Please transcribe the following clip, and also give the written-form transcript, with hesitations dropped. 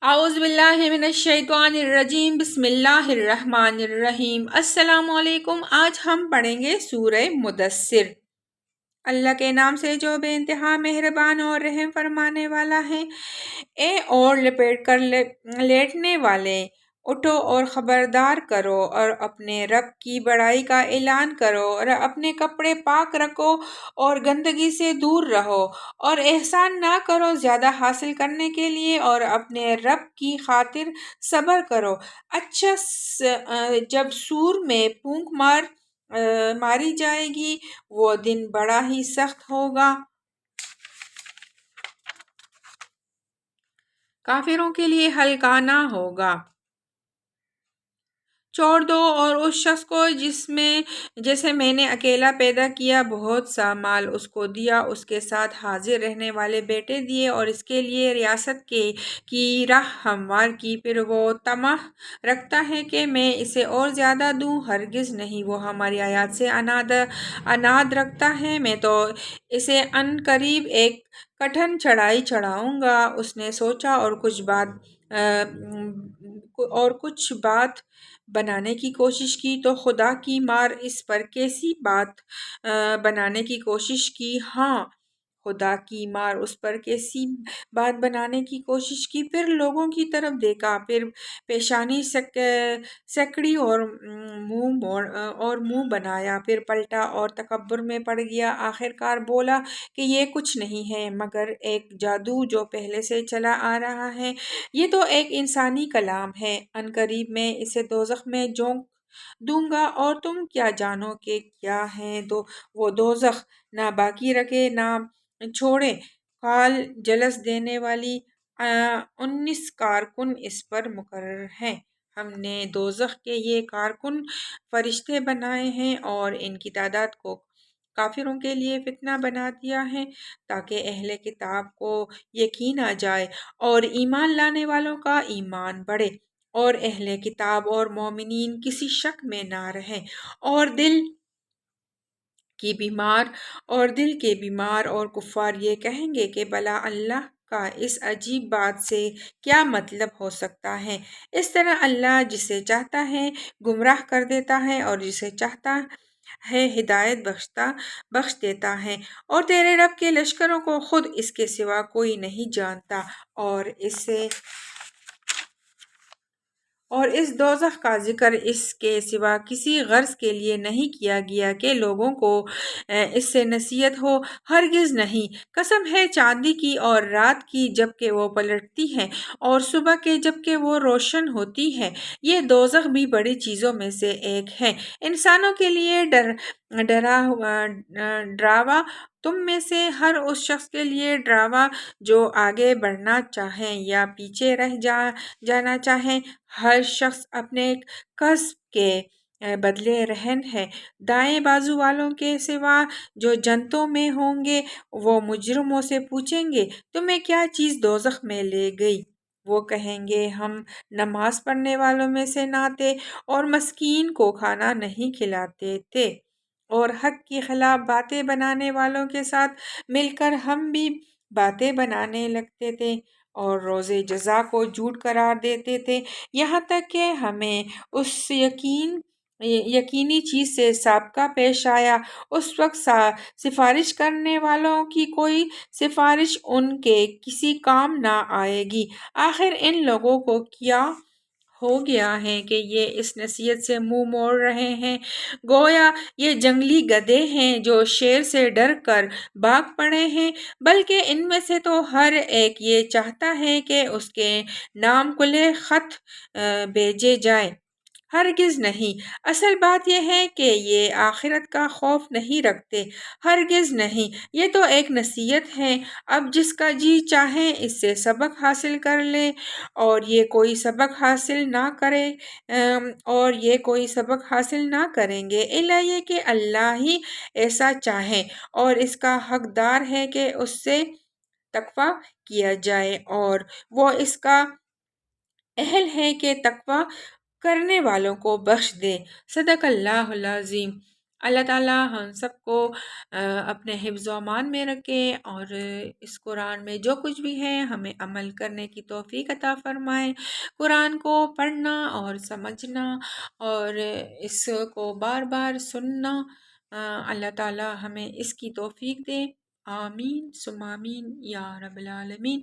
اعوذ باللہ من الشیطان الرجیم بسم اللہ الرحمن الرحیم۔ السلام علیکم۔ آج ہم پڑھیں گے سورہ مدثر۔ اللہ کے نام سے جو بے انتہا مہربان اور رحم فرمانے والا ہے۔ اے اور لپیٹ کر لیٹنے والے، اٹھو اور خبردار کرو اور اپنے رب کی بڑائی کا اعلان کرو اور اپنے کپڑے پاک رکھو اور گندگی سے دور رہو اور احسان نہ کرو زیادہ حاصل کرنے کے لیے اور اپنے رب کی خاطر صبر کرو۔ اچھا، جب سور میں پھونک ماری جائے گی وہ دن بڑا ہی سخت ہوگا، کافروں کے لیے ہلکا نہ ہوگا۔ چھوڑ دو اور اس شخص کو جسے میں نے اکیلا پیدا کیا، بہت سا مال اس کو دیا، اس کے ساتھ حاضر رہنے والے بیٹے دیے اور اس کے لیے ریاست کی راہ ہموار کی۔ پھر وہ طمع رکھتا ہے کہ میں اسے اور زیادہ دوں، ہرگز نہیں، وہ ہماری آیات سے عناد رکھتا ہے، میں تو اسے عن قریب ایک کٹھن چڑھائی چڑھاؤں گا۔ اس نے سوچا اور کچھ بات بنانے کی کوشش کی تو خدا کی مار اس پر کیسی بات بنانے کی کوشش کی؟ ہاں، خدا کی مار اس پر کیسی بات بنانے کی کوشش کی۔ پھر لوگوں کی طرف دیکھا، پھر پیشانی سکڑی اور منہ بنایا، پھر پلٹا اور تکبر میں پڑ گیا۔ آخر کار بولا کہ یہ کچھ نہیں ہے مگر ایک جادو جو پہلے سے چلا آ رہا ہے، یہ تو ایک انسانی کلام ہے۔ عن قریب میں اسے دوزخ میں جھونک دوں گا اور تم کیا جانو کہ کیا ہے وہ دوزخ، نہ باقی رکھے نہ چھوڑے۔ کال جلس دینے والی 19 کارکن اس پر مقرر ہیں۔ ہم نے دوزخ کے یہ کارکن فرشتے بنائے ہیں اور ان کی تعداد کو کافروں کے لیے فتنہ بنا دیا ہے تاکہ اہل کتاب کو یقین آ جائے اور ایمان لانے والوں کا ایمان بڑھے اور اہل کتاب اور مومنین کسی شک میں نہ رہیں اور دل کے بیمار اور کفار یہ کہیں گے کہ بھلا اللہ کا اس عجیب بات سے کیا مطلب ہو سکتا ہے۔ اس طرح اللہ جسے چاہتا ہے گمراہ کر دیتا ہے اور جسے چاہتا ہے ہدایت بخش دیتا ہے، اور تیرے رب کے لشکروں کو خود اس کے سوا کوئی نہیں جانتا، اور اس دوزخ کا ذکر اس کے سوا کسی غرض کے لیے نہیں کیا گیا کہ لوگوں کو اس سے نصیحت ہو، ہرگز نہیں۔ قسم ہے چاندی کی اور رات کی جبکہ وہ پلٹتی ہے اور صبح کے جبکہ وہ روشن ہوتی ہے، یہ دوزخ بھی بڑی چیزوں میں سے ایک ہے۔ انسانوں کے لیے ڈراوا تم میں سے ہر اس شخص کے لیے ڈراوا جو آگے بڑھنا چاہیں یا پیچھے رہ جانا چاہیں، ہر شخص اپنے کسب کے بدلے رہن ہے۔ دائیں بازو والوں کے سوا جو جنتوں میں ہوں گے وہ مجرموں سے پوچھیں گے تمہیں کیا چیز دوزخ میں لے گئی؟ وہ کہیں گے ہم نماز پڑھنے والوں میں سے نہ تھے اور مسکین کو کھانا نہیں کھلاتے تھے، اور حق کی خلاف باتیں بنانے والوں کے ساتھ مل کر ہم بھی باتیں بنانے لگتے تھے اور روز جزا کو جھوٹ قرار دیتے تھے، یہاں تک کہ ہمیں اس یقینی چیز سے سابقہ پیش آیا۔ اس وقت سفارش کرنے والوں کی کوئی سفارش ان کے کسی کام نہ آئے گی۔ آخر ان لوگوں کو کیا ہو گیا ہے کہ یہ اس نصیحت سے منہ موڑ رہے ہیں؟ گویا یہ جنگلی گدھے ہیں جو شیر سے ڈر کر بھاگ پڑے ہیں، بلکہ ان میں سے تو ہر ایک یہ چاہتا ہے کہ اس کے نام کھلے خط بھیجے جائیں، ہرگز نہیں۔ اصل بات یہ ہے کہ یہ آخرت کا خوف نہیں رکھتے، ہرگز نہیں۔ یہ تو ایک نصیحت ہے، اب جس کا جی چاہے اس سے سبق حاصل کر لے، اور یہ کوئی سبق حاصل نہ کریں گے الا یہ کہ اللہ ہی ایسا چاہے، اور اس کا حقدار ہے کہ اس سے تقوی کیا جائے اور وہ اس کا اہل ہے کہ تقوی کرنے والوں کو بخش دے۔ صدق اللہ العظیم۔ اللہ تعالیٰ ہم سب کو اپنے حفظ و امان میں رکھے، اور اس قرآن میں جو کچھ بھی ہے ہمیں عمل کرنے کی توفیق عطا فرمائے۔ قرآن کو پڑھنا اور سمجھنا اور اس کو بار بار سننا، اللہ تعالیٰ ہمیں اس کی توفیق دے۔ آمین ثم آمین یا رب العالمین۔